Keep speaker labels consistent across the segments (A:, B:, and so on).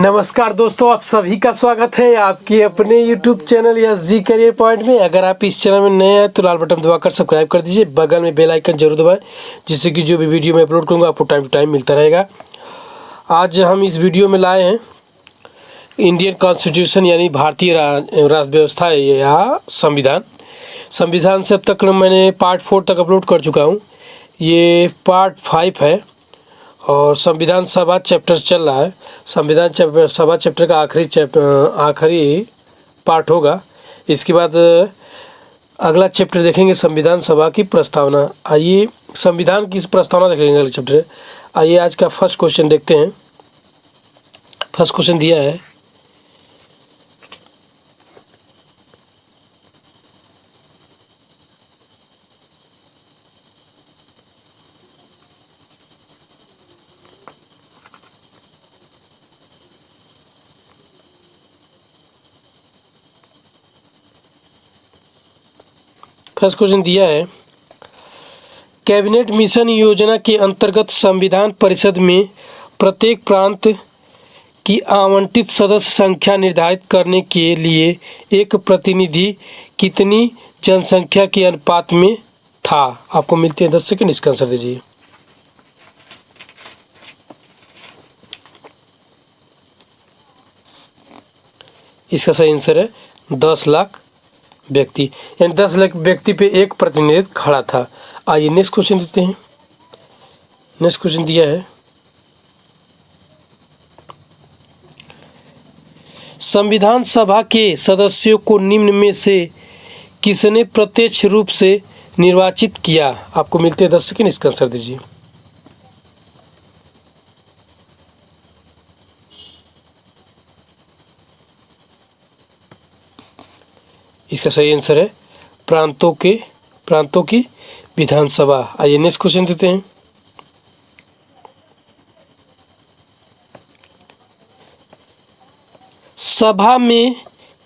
A: नमस्कार दोस्तों, आप सभी का स्वागत है आपके अपने YouTube channel SG career point में। अगर आप इस चैनल में नए हैं तो लाल बटन दबाकर सब्सक्राइब कर दीजिए, बगल में बेल आइकन जरूर दबाएं, जिससे कि जो भी वीडियो मैं अपलोड करूंगा आपको टाइम टू टाइम मिलता रहेगा। आज हम इस वीडियो में लाए हैं इंडियन कॉन्स्टिट्यूशन यानी भारतीय राज्य व्यवस्था या संविधान से अब तक मैंने पार्ट 4 तक अपलोड कर चुका हूँ। ये पार्ट 5 है और संविधान सभा चैप्टर चल रहा है। संविधान सभा चैप्टर का आखिरी पार्ट होगा। इसके बाद अगला चैप्टर देखेंगे संविधान सभा की प्रस्तावना। आइए संविधान की प्रस्तावना देखेंगे अगले चैप्टर। आइए आज का फर्स्ट क्वेश्चन देखते हैं। फर्स्ट क्वेश्चन दिया है, कैबिनेट मिशन योजना के अंतर्गत संविधान परिषद में प्रत्येक प्रांत की आवंटित सदस्य संख्या निर्धारित करने के लिए एक प्रतिनिधि कितनी जनसंख्या के अनुपात में था। आपको मिलते हैं 10 सेकंड, इसका आंसर दीजिए। इसका सही आंसर है 10 लाख व्यक्ति, यानी 10 लाख व्यक्ति पे एक प्रतिनिधित्व खड़ा था। आइए नेक्स्ट क्वेश्चन देते हैं। नेक्स्ट क्वेश्चन दिया है, संविधान सभा के सदस्यों को निम्न में से किसने प्रत्यक्ष रूप से निर्वाचित किया। आपको मिलते हैं 10 सेकंड, इसका आंसर दीजिए। इसका सही आंसर है प्रांतों की विधानसभा। आइए नेक्स्ट क्वेश्चन देते हैं। सभा में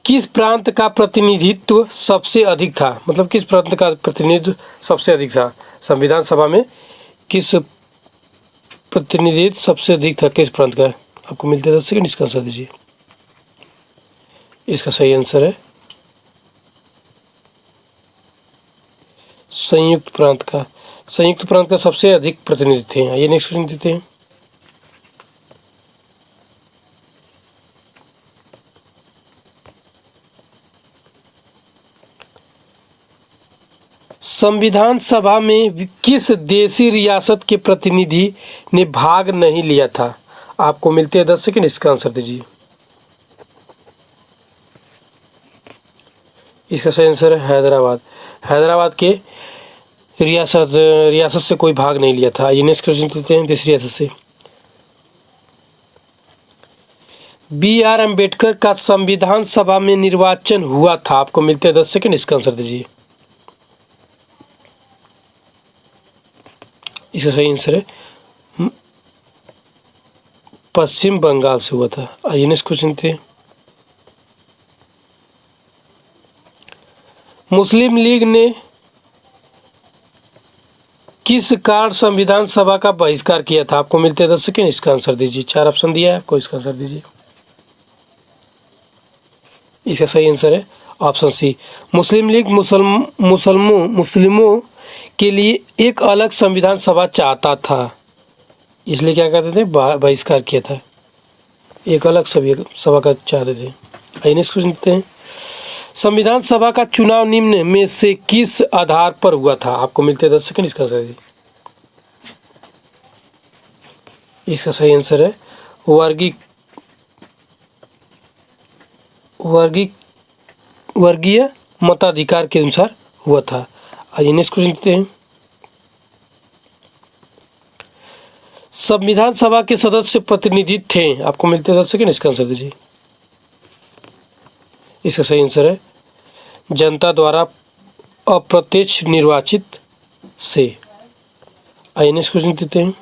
A: किस प्रांत का प्रतिनिधित्व सबसे अधिक था, मतलब किस प्रांत का प्रतिनिधित्व सबसे अधिक था। संविधान सभा में किस प्रतिनिधित्व सबसे अधिक था, किस प्रांत का। आपको मिलते हैं 10 सेकंड, इसका आंसर दीजिए। इसका सही आंसर है संयुक्त प्रांत का सबसे अधिक प्रतिनिधि थे। ये नेक्स्ट क्वेश्चन देते हैं। संविधान सभा में किस देशी रियासत के प्रतिनिधि ने भाग नहीं लिया था। आपको मिलते हैं 10 सेकंड, इसका आंसर दीजिए। इसका सही आंसर है हैदराबाद के रियासत से कोई भाग नहीं लिया था। ये नेक्स्ट क्वेश्चन देते हैं। देश रियासत से BR अम्बेडकर का संविधान सभा में निर्वाचन हुआ था। आपको मिलते हैं 10 सेकंड, इसका आंसर दीजिए। इसका सही आंसर है पश्चिम बंगाल से हुआ था। आइए नेक्स्ट क्वेश्चन थे, मुस्लिम लीग ने किस कारण संविधान सभा का बहिष्कार किया था। आपको मिलते हैं 10 सेकंड, इसका आंसर दीजिए। 4 ऑप्शन दिया है आपको, इसका आंसर दीजिए। इसका सही आंसर है ऑप्शन सी। मुस्लिम लीग मुस्लिमों के लिए एक अलग संविधान सभा चाहता था, इसलिए क्या कहते थे, बहिष्कार किया था। एक अलग सभा का चाहते थे। आइए नेक्स्ट क्वेश्चन देते हैं। संविधान सभा का चुनाव निम्न में से किस आधार पर हुआ था। आपको मिलते हैं 10 सेकंड, इसका आंसर दीजिए। इसका सही आंसर है वर्गीय मताधिकार के अनुसार हुआ था। आइए नेक्स्ट क्वेश्चन देते हैं। संविधान सभा के सदस्य प्रतिनिधि थे। आपको मिलते हैं 10 सेकंड, इसका आंसर दीजिए। इसका सही आंसर है जनता द्वारा अप्रत्यक्ष निर्वाचित से। आइए नेक्स्ट क्वेश्चन देते हैं।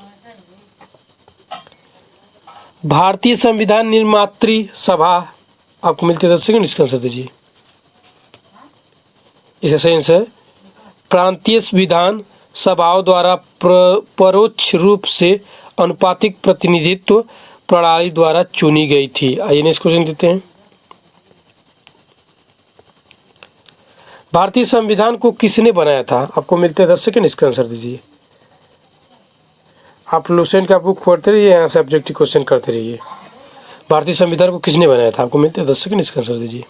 A: भारतीय संविधान निर्मात्री सभा। आपको मिलते हैं 10 सेकंड, इसका आंसर दीजिए। इसका सही आंसर प्रांतीय विधान सभाओं द्वारा परोक्ष रूप से अनुपातिक प्रतिनिधित्व प्रणाली द्वारा चुनी गई थी? आइए नेक्स्ट क्वेश्चन देते हैं। भारतीय संविधान को किसने बनाया था? आपको मिलते हैं 10 सेकंड, इसका आंसर दीजिए। आप लुसेंट का बुक पढ़ते रहिए, यहाँ से ऑब्जेक्टिव क्वेश्चन करते रहिए। भारतीय संविधान को किसने बनाया था? आपको मिलते हैं 10 सेकंड, इसका आंसर दीजिए।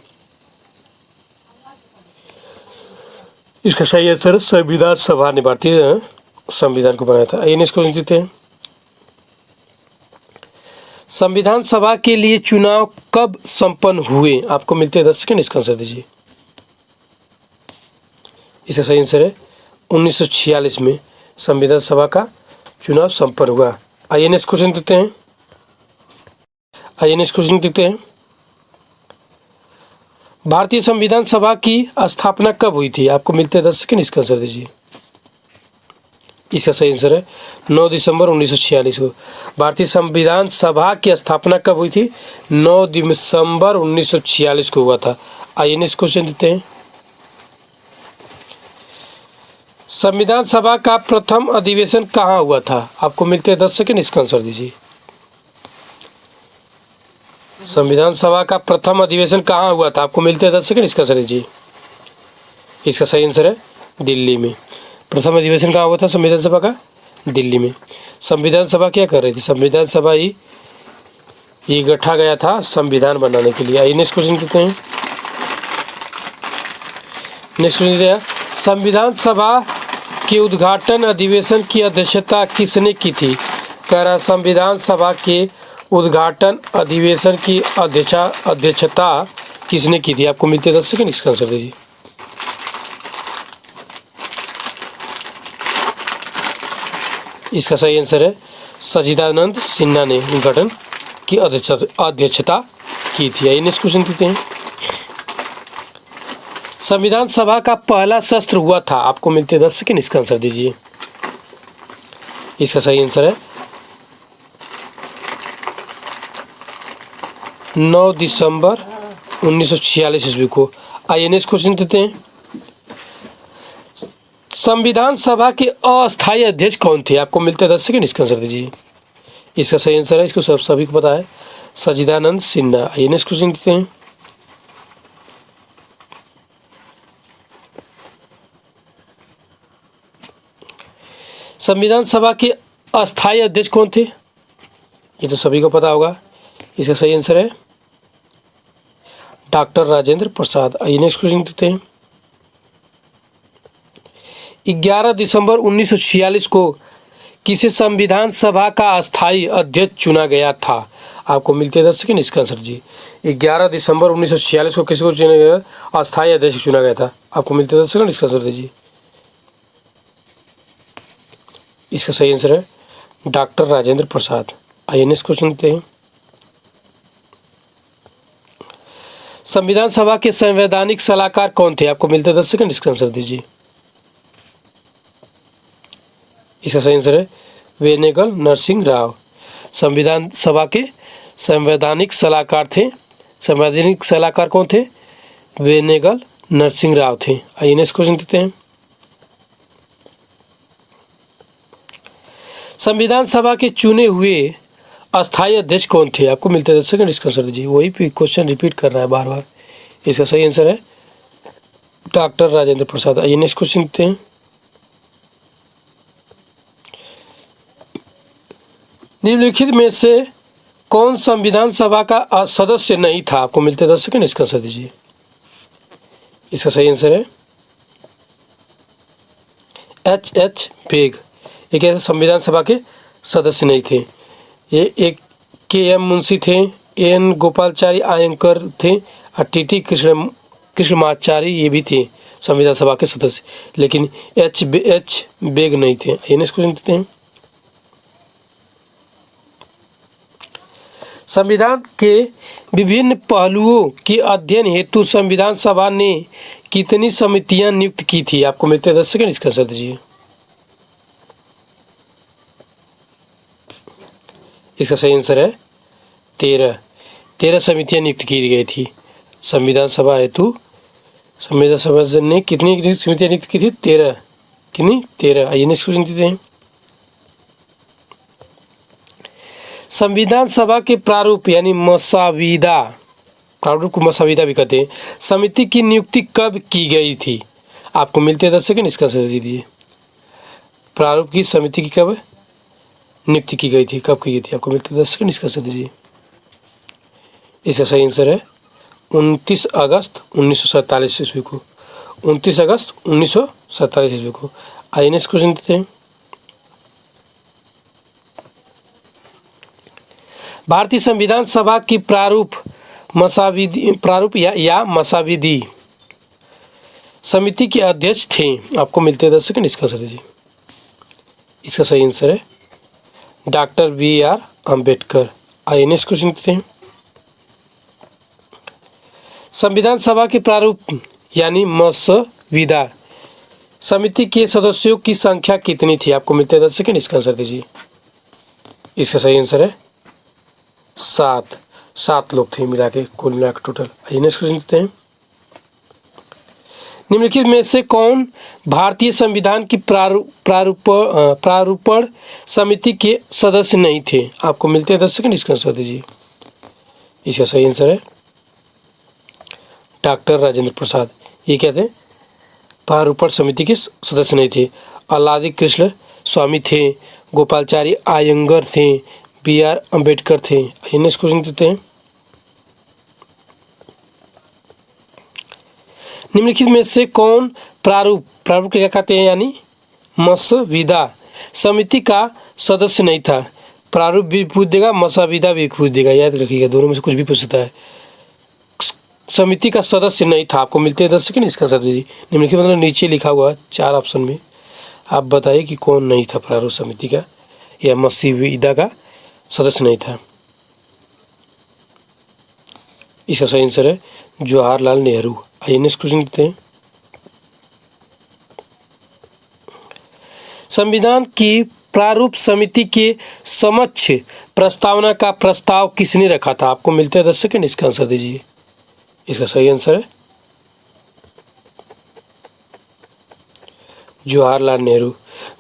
A: इसका सही आंसर संविधान सभा ने भारतीय संविधान को बनाया था। आइए नेक्स्ट क्वेश्चन देते हैं। संविधान सभा के लिए चुनाव कब संपन्न हुए? आपको मिलते हैं 10 सेकंड, इसका आंसर दीजिए। इसका सही आंसर है 1946 में संविधान सभा का चुनाव संपन्न हुआ। आइए नेक्स्ट क्वेश्चन देते हैं। भारतीय संविधान सभा की स्थापना कब हुई थी? आपको मिलते हैं 10 सेकंड, इसका आंसर दीजिए। इसका सही आंसर है 9 दिसंबर 1946 को। भारतीय संविधान सभा की स्थापना कब हुई थी? 9 दिसंबर 1946 को हुआ था। आइए नेक्स्ट क्वेश्चन देते हैं। संविधान सभा का प्रथम अधिवेशन कहाँ हुआ था? आपको मिलते हैं 10 सेकंड, इसका आंसर दीजिए। संविधान सभा का प्रथम अधिवेशन कहाँ हुआ था? आपको मिलते हैं 10 सेकंड, इसका आंसर दीजिए। इसका सही आंसर है दिल्ली में। प्रथम अधिवेशन कहाँ हुआ था संविधान सभा का? दिल्ली में। संविधान सभा क्या कर रही थी? संविधान सभा ये गठा गया था संविधान बनाने के लिए। आइए नेक्स्ट क्वेश्चन देते हैं। संविधान सभा के उद्घाटन अधिवेशन की अध्यक्षता किसने की थी? कह रहा संविधान सभा के उद्घाटन अधिवेशन की अध्यक्षता किसने की थी? आपको मिलते 10 सेकंड, इसका आंसर दीजिए। इसका सही आंसर है सच्चिदानंद सिन्हा ने उद्घाटन की अध्यक्षता की थी। आइए नेक्स्ट क्वेश्चन देते हैं। संविधान सभा का पहला सत्र हुआ था? आपको मिलते 10 सेकंड, इसका आंसर दीजिए। इसका सही आंसर है 9 दिसंबर 1946 ईस्वी को। आइए नेक्स्ट क्वेश्चन देते हैं। संविधान सभा के अस्थायी अध्यक्ष कौन थे? आपको मिलते 10 सेकंड, इसका आंसर दीजिए। इसका सही आंसर है, इसको सभी को पता है, सच्चिदानंद सिन्हा। आइए नेक्स्ट क्वेश्चन देते हैं। संविधान सभा के अस्थायी अध्यक्ष कौन थे? ये तो सभी को पता होगा। इसका सही आंसर है डॉक्टर राजेंद्र प्रसाद। आइए नेक्स्ट क्वेश्चन देते हैं। 11 दिसंबर 1946 को किसे संविधान सभा का अस्थायी अध्यक्ष चुना गया था? आपको मिलते 10 सेकंड, इसका आंसर जी। 11 दिसंबर 1946 को किसी को चुना गया? अस्थायी अध्यक्ष चुना गया था। आपको मिलते 10 सेकंड, इसका आंसर दीजिए। इसका सही आंसर है डॉक्टर राजेंद्र प्रसाद। आइए नेक्स्ट क्वेश्चन देते हैं। संविधान सभा के संवैधानिक सलाहकार कौन थे? आपको मिलते 10 सेकंड, इसका आंसर दीजिए। इसका सही आंसर है वेनेगल नरसिंह राव। संविधान सभा के संवैधानिक सलाहकार थे। संवैधानिक सलाहकार कौन थे? वेनेगल नरसिंह राव थे। आइए नेक्स्ट क्वेश्चन देते हैं। संविधान सभा के चुने हुए अस्थायी अध्यक्ष कौन थे? आपको मिलते 10 सेकंड, इसका आंसर दीजिए। वही क्वेश्चन रिपीट कर रहा है बार बार। इसका सही आंसर है डॉक्टर राजेंद्र प्रसाद। आइए नेक्स्ट क्वेश्चन देते हैं। निम्नलिखित में से कौन संविधान सभा का सदस्य नहीं था? आपको मिलते 10 सेकंड, इसका आंसर दीजिए। इसका सही आंसर है H. बेग। एक ऐसे संविधान सभा के सदस्य नहीं थे। ये एक KM मुंशी थे, N गोपालचारी आयंकर थे और TT कृष्णमाचारी ये भी थे संविधान सभा के सदस्य, लेकिन H. बेग नहीं थे। ये नेक्स्ट क्वेश्चन देते हैं। संविधान के विभिन्न पहलुओं के अध्ययन हेतु संविधान सभा ने कितनी समितियां नियुक्त की थी? आपको मिलते 10 सेकंड, इसका आंसर दीजिए। इसका सही आंसर है 13 समितियां नियुक्त की गई थी संविधान सभा हेतु। संविधान सभा ने कितनी समितियां नियुक्त की थी? 13। कितनी? 13। आइए नेक्स्ट क्वेश्चन देते हैं। संविधान सभा के प्रारूप यानी मसविदा, प्रारूप को मसविदा भी कहते हैं, समिति की नियुक्ति कब की गई थी? आपको मिलते हैं 10 सेकंड, इसका आंसर दीजिए। प्रारूप की समिति की कब नियुक्ति की गई थी, कब की गई थी? आपको मिलते हैं 10 सेकंड, इसका आंसर दीजिए। इसका सही आंसर है 29 अगस्त 1947 ईस्वी को। 29 अगस्त 1947 ईस्वी को। आइए नेक्स्ट क्वेश्चन देते हैं। भारतीय संविधान सभा की प्रारूप या मसाविधि समिति के अध्यक्ष थे। आपको मिलते हैं 10 सेकंड, इसका आंसर दीजिए। इसका सही आंसर है डॉक्टर BR अम्बेडकर। आइए नेक्स्ट क्वेश्चन देते हैं। संविधान सभा के प्रारूप यानी मसविदा समिति के सदस्यों की संख्या कितनी थी? आपको मिलते हैं 10 सेकंड, इसका आंसर दीजिए। इसका सही आंसर है 7 लोग थे मिला के, कुल मिला के टोटल। आइए नेक्स्ट क्वेश्चन देते हैं। निम्नलिखित में से कौन भारतीय संविधान की प्रारूपण समिति के सदस्य नहीं थे? आपको मिलते हैं 10 सेकंड, इसका आंसर दीजिए। इसका सही आंसर है डॉक्टर राजेंद्र प्रसाद। ये क्या थे? प्रारूपण समिति के सदस्य नहीं थे। अल्लादी कृष्ण स्वामी थे, गोपालचारी आयंगर थे, BR अम्बेडकर थे। नेक्स्ट क्वेश्चन देते हैं। निम्नलिखित में से कौन प्रारूप क्या कहते हैं यानी मसविदा समिति का सदस्य नहीं था? प्रारूप भी पूछ देगा, मसविदा भी पूछ देगा, याद रखिएगा, दोनों में से कुछ भी पूछ सकता है। समिति का सदस्य नहीं था। आपको मिलते हैं 10 सेकंड, इसका आंसर दीजिए। निम्नलिखित मतलब नीचे लिखा हुआ 4 ऑप्शन में आप बताइए कि कौन नहीं था प्रारूप समिति का या मसविदा का सदस्य नहीं था। इसका सही आंसर है जवाहरलाल नेहरू। आइए नेक्स्ट क्वेश्चन देते हैं। संविधान की प्रारूप समिति के समक्ष प्रस्तावना का प्रस्ताव किसने रखा था? आपको मिलते हैं 10 सेकंड, इसका आंसर दीजिए। इसका सही आंसर है जवाहरलाल नेहरू।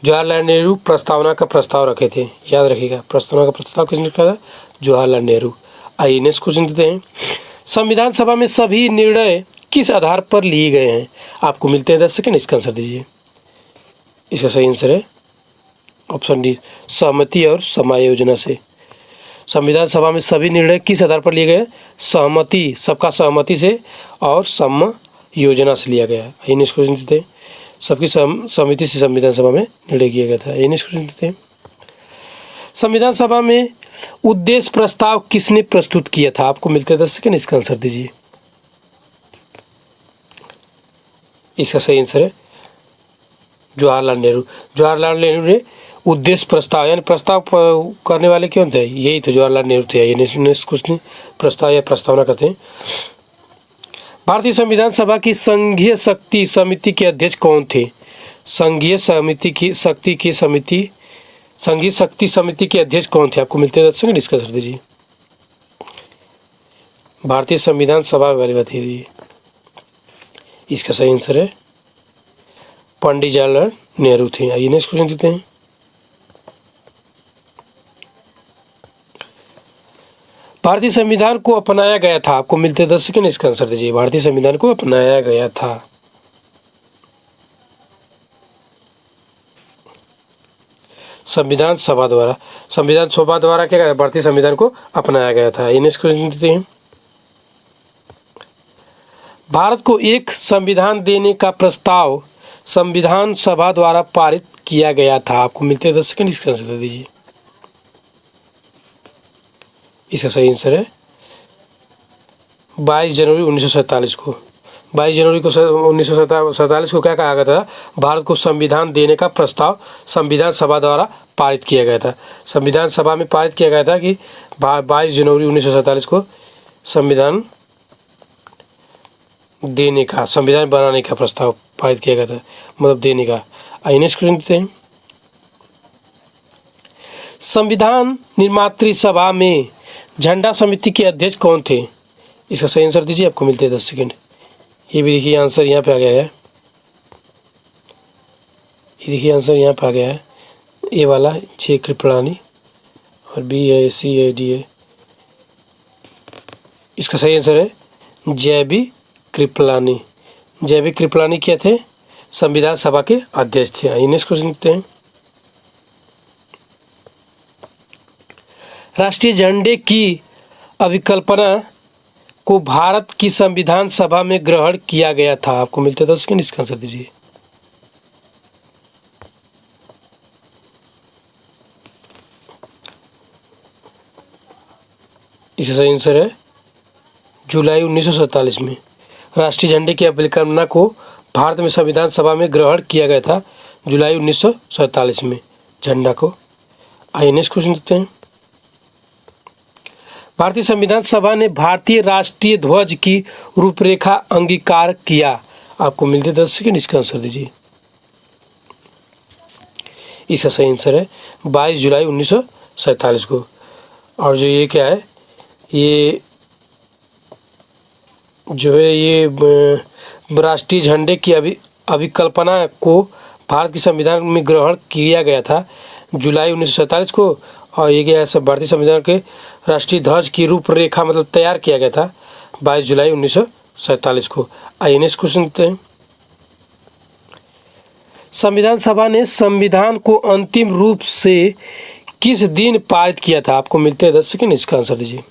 A: जवाहरलाल नेहरू प्रस्तावना का प्रस्ताव रखे थे, याद रखिएगा। प्रस्तावना का प्रस्ताव किसने रखा था? जवाहरलाल नेहरू। आइए नेक्स्ट क्वेश्चन देते हैं। संविधान सभा में सभी निर्णय किस आधार पर लिए गए हैं? आपको मिलते हैं 10 सेकंड, इसका आंसर दीजिए। इसका सही आंसर है ऑप्शन डी, सहमति और समायोजना से। संविधान सभा में सभी निर्णय किस आधार पर लिए गए? सहमति, सबका सहमति से और समायोजना से लिया गया। आइए नेक्स्ट क्वेश्चन देते हैं। सबकी सहमति से संविधान सभा में निर्णय किया गया था। आइए नेक्स्ट क्वेश्चन देते हैं। संविधान सभा में उद्देश्य प्रस्ताव किसने प्रस्तुत किया था? आपको मिलते हैं 10 सेकंड, इसका आंसर दीजिए। इसका सही आंसर है जवाहरलाल नेहरू। जवाहरलाल नेहरू ने उद्देश्य प्रस्ताव यानी प्रस्ताव करने वाले कौन थे? यही तो जवाहरलाल नेहरू थे। ये नेक्स्ट क्वेश्चन प्रस्ताव या प्रस्तावना कहते हैं। भारतीय संविधान सभा की संघीय शक्ति समिति के अध्यक्ष कौन थे? संघीय शक्ति समिति के अध्यक्ष कौन थे? आपको मिलते हैं 10 सेकंड, इसका आंसर दीजिए। भारतीय संविधान सभा वाली बात है। इसका सही आंसर है पंडित जवाहरलाल नेहरू थे। आइए नेक्स्ट क्वेश्चन देते हैं। भारतीय संविधान को अपनाया गया था। आपको मिलते 10 सेकंड, इसका आंसर दीजिए। भारतीय संविधान को अपनाया गया था। संविधान सभा द्वारा क्या कहते? भारतीय संविधान को अपनाया गया था। ये नेक्स्ट क्वेश्चन देते हैं। भारत को एक संविधान देने का प्रस्ताव संविधान सभा द्वारा पारित किया गया था। आपको मिलते 10 सेकंड, इसका आंसर दीजिए। इसका सही आंसर है 22 जनवरी 1947 को। 22 जनवरी को 1947 को क्या कहा गया था? भारत को संविधान देने का प्रस्ताव संविधान सभा द्वारा पारित किया गया था। संविधान सभा में पारित किया गया था कि 22 जनवरी 1947 को संविधान देने का, संविधान बनाने का प्रस्ताव पारित किया गया था, मतलब देने का। आइए नेक्स्ट क्वेश्चन देते हैं। संविधान निर्मात्री सभा में झंडा समिति के अध्यक्ष कौन थे? इसका सही आंसर दीजिए। आपको मिलते हैं 10 सेकंड। ये भी देखिए आंसर यहाँ पे आ गया है। ये देखिए आंसर यहाँ पे आ गया है। ये वाला जे कृपलानी और बी है सी है डी है। इसका सही आंसर है जेबी कृपलानी। जेबी कृपलानी क्या थे? संविधान सभा के अध्यक्ष थे। आइए नेक्स्ट क्वेश्चन देखते हैं। राष्ट्रीय झंडे की अभिकल्पना को भारत की संविधान सभा में ग्रहण किया गया था। आपको मिलते 10 सेकंड, इसका आंसर दीजिए। इसका सही आंसर है जुलाई 1947 में राष्ट्रीय झंडे की अभिकल्पना को भारत में संविधान सभा में ग्रहण किया गया था, जुलाई 1947 में झंडा को। आइए नेक्स्ट क्वेश्चन देखते हैं। भारतीय संविधान सभा ने भारतीय राष्ट्रीय ध्वज की रूपरेखा अंगीकार किया। आपको मिलते 10 सेकंड, इसका आंसर दीजिए। इसका सही आंसर है 22 जुलाई 1947 को। और जो ये क्या है, ये जो है ये राष्ट्रीय झंडे की अभिकल्पना को भारत के संविधान में ग्रहण किया गया था जुलाई 1947 को। और ये क्या है, सब भारतीय संविधान के राष्ट्रीय ध्वज की रूपरेखा मतलब तैयार किया गया था 22 जुलाई 1947 को। आइए नेक्स्ट क्वेश्चन देखते हैं। संविधान सभा ने संविधान को अंतिम रूप से किस दिन पारित किया था? आपको मिलते हैं 10 सेकंड, इसका आंसर दीजिए।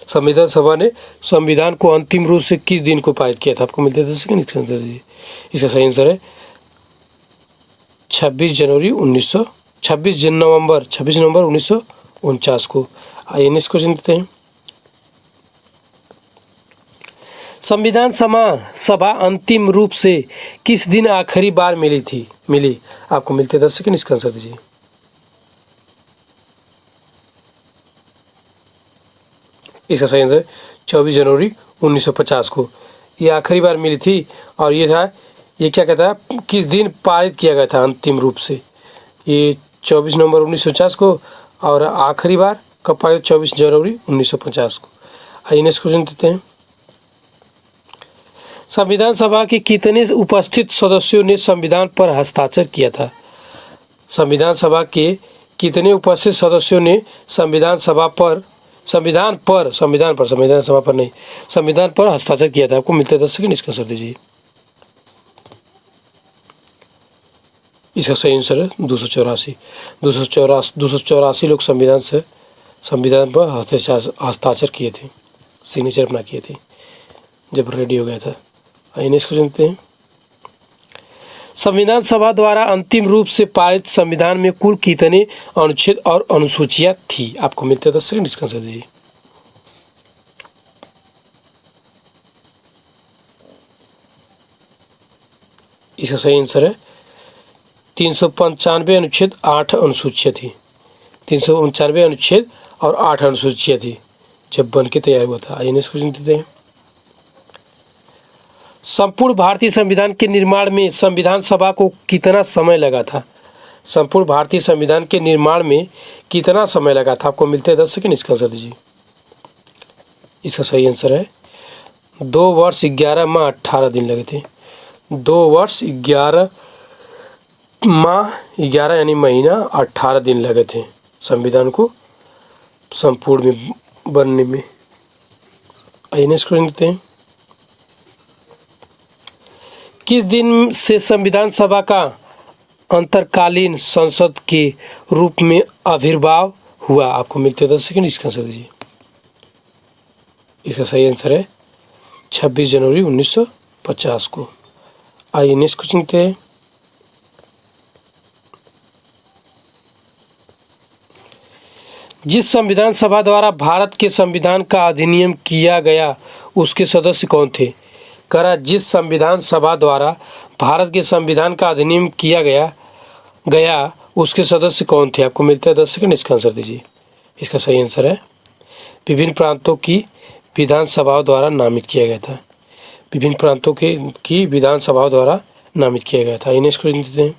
A: संविधान सभा ने संविधान को अंतिम रूप से किस दिन को पारित किया था? आपको मिलते हैं 10 सेकंड, इसका आंसर दीजिए। इसका सही आंसर है 26 नवंबर 1949 को। आइए नेक्स्ट क्वेश्चन देते हैं। संविधान सभा अंतिम रूप से किस दिन आखिरी बार मिली? आपको मिलते 10 सेकंड, इसका आंसर दीजिए। इसका सही आंसर 24 जनवरी 1950 को ये आखिरी बार मिली थी। और ये क्या कहता है, किस दिन पारित किया गया था अंतिम रूप से? ये 24 नवंबर 1950 को। और आखिरी बार कब पारित? 24 जनवरी 1950 को। आइए नेक्स्ट क्वेश्चन देते हैं। संविधान सभा के कितने उपस्थित सदस्यों ने संविधान पर हस्ताक्षर किया था? संविधान सभा के कितने उपस्थित सदस्यों ने संविधान सभा पर हस्ताक्षर किया था? आपको मिलते 10 सेकंड, इसका आंसर दीजिए। इसका सही आंसर है 284 लोग संविधान पर हस्ताक्षर किए थे, सिग्नेचर अपना किए थे जब रेडी हो गया था। आइए नेक्स्ट क्वेश्चन देखते हैं। संविधान सभा द्वारा अंतिम रूप से पारित संविधान में कुल कितने अनुच्छेद और अनुसूचियां थी? आपको मिलते 10 सेकंड, इसका आंसर दीजिए। इसका सही आंसर है 395 अनुच्छेद 8 अनुसूचियां थी। 395 अनुच्छेद और 8 अनुसूचियां थी जब बन के तैयार हुआ था। आइए नेक्स्ट क्वेश्चन देते हैं। संपूर्ण भारतीय संविधान के निर्माण में संविधान सभा को कितना समय लगा था? संपूर्ण भारतीय संविधान के निर्माण में कितना समय लगा था? आपको मिलते हैं 10 सेकंड, इसका आंसर दीजिए। इसका सही आंसर है 2 वर्ष 11 माह 18 दिन लगे थे। 2 वर्ष 11 माह 11 यानी महीना 18 दिन लगे थे संविधान को संपूर्ण में बनने में। आइए नेक्स्ट क्वेश्चन देते हैं। किस दिन से संविधान सभा का अंतरकालीन संसद के रूप में आविर्भाव हुआ? आपको मिलते 10 सेकंड, इसका आंसर दीजिए। इसका सही आंसर है 26 जनवरी 1950 को। आइए नेक्स्ट क्वेश्चन देखते हैं। जिस संविधान सभा द्वारा भारत के संविधान का अधिनियम किया गया उसके सदस्य कौन थे? जिस संविधान सभा द्वारा भारत के संविधान का अधिनियम किया गया उसके सदस्य कौन थे? आपको मिलता है 10 सेकंड, इसका आंसर दीजिए। इसका सही आंसर है विभिन्न प्रांतों की विधानसभाओं द्वारा नामित किया गया था। विभिन्न प्रांतों की विधानसभाओं द्वारा नामित किया गया था। नेक्स्ट क्वेश्चन देते हैं।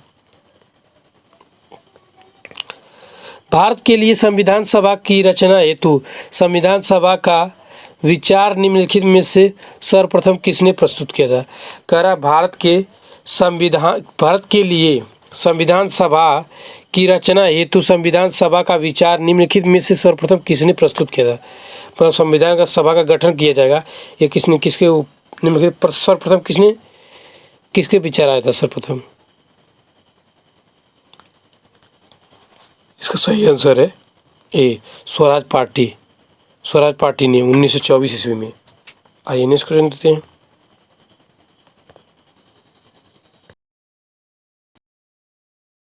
A: भारत के लिए संविधान सभा की रचना हेतु संविधान सभा का विचार निम्नलिखित में से सर्वप्रथम किसने प्रस्तुत किया था? भारत के भारत के लिए संविधान सभा की रचना हेतु संविधान सभा का विचार निम्नलिखित में से सर्वप्रथम किसने प्रस्तुत किया था। मतलब संविधान का सभा का गठन किया जाएगा, ये किसके निम्नलिखित सर्वप्रथम किसके विचार आया था सर्वप्रथम। इसका सही आंसर है ए, स्वराज पार्टी ने 1924 ईस्वी में। आइए नेक्स्ट क्वेश्चन देते हैं।